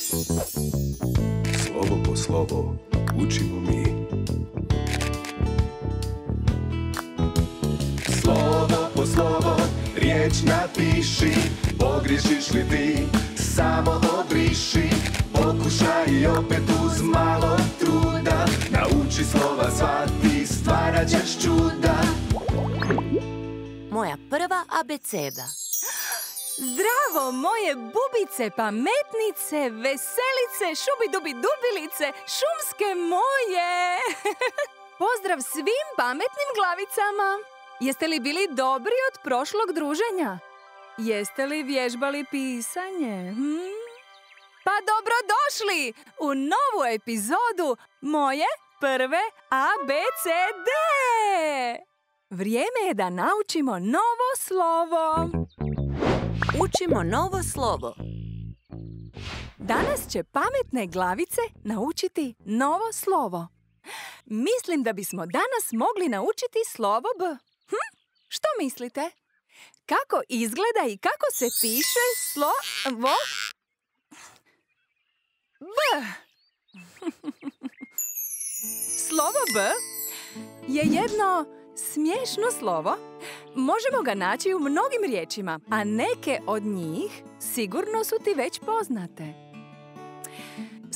Slovo po slovo učimo mi. Slovo po slovo riječ napiši. Pogriješiš li ti, samo obriši. Pokušaj i opet uz malo truda. Nauči slova sva, ti stvarat ćeš čuda. Moja prva abeceda. Zdravo, moje bubice, pametnice, veselice, šubidubidubilice, šumske moje! Pozdrav svim pametnim glavicama! Jeste li bili dobri od prošlog druženja? Jeste li vježbali pisanje? Pa dobrodošli u novu epizodu moje prve ABCD! Vrijeme je da naučimo novo slovo. Učimo novo slovo. Danas će pametne glavice naučiti novo slovo. Mislim da bismo danas mogli naučiti slovo B. Što mislite? Kako izgleda i kako se piše slovo B? Slovo B je jedno smiješno slovo. Možemo ga naći u mnogim riječima, a neke od njih sigurno su ti već poznate.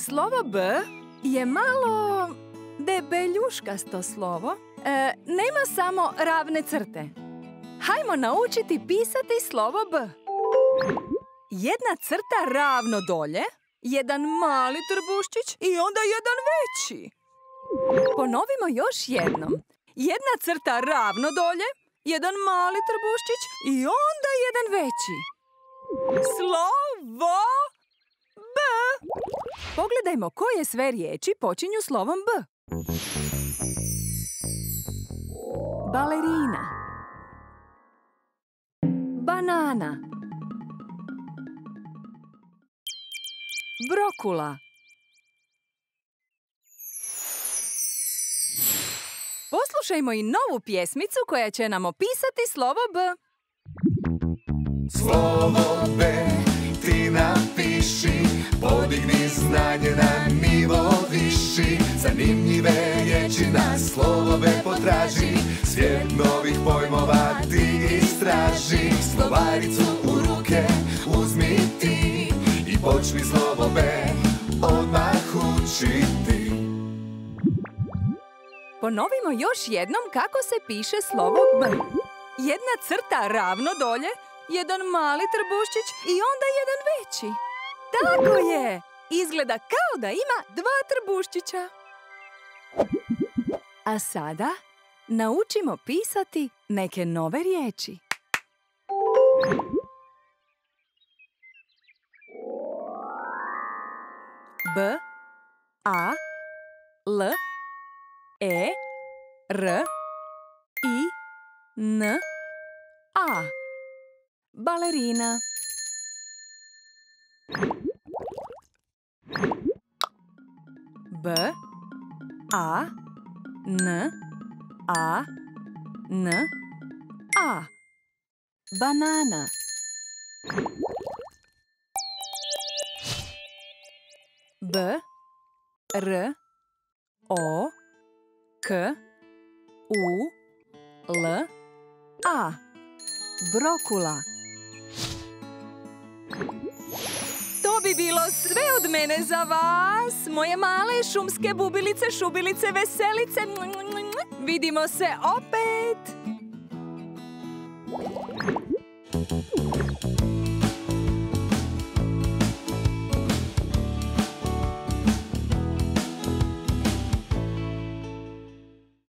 Slovo B je malo debeljuškasto slovo. Nema samo ravne crte. Hajmo naučiti pisati slovo B. Jedna crta ravno dolje, jedan mali trbuščić i onda jedan veći. Ponovimo još jednom. Jedna crta ravno dolje, jedan mali trbuščić i onda jedan veći. Slovo B. Pogledajmo koje sve riječi počinju slovom B. Balerina, banana, brokula, poslušajmo i novu pjesmicu koja će nam opisati slovo B. Slovo B ti napiši, podigni znanje na nivo viši. Zanimljive riječi na slovo B potraži, svijet novih pojmova ti istraži. Slovaricu u ruke uzmi ti i počni slovo B odmah učiti. Ponovimo još jednom kako se piše slovo B. Jedna crta ravno dolje, jedan mali trbuščić i onda jedan veći. Tako je! Izgleda kao da ima dva trbuščića. A sada naučimo pisati neke nove riječi. B, A, L, E, R, I, N, A. Balerina. B, A, N, A, N, A. Banana. B, R, O, K, U, L, A. Brokula. To bi bilo sve od mene za vas, moje male šumske bubilice, šubilice, veselice. Vidimo se opet!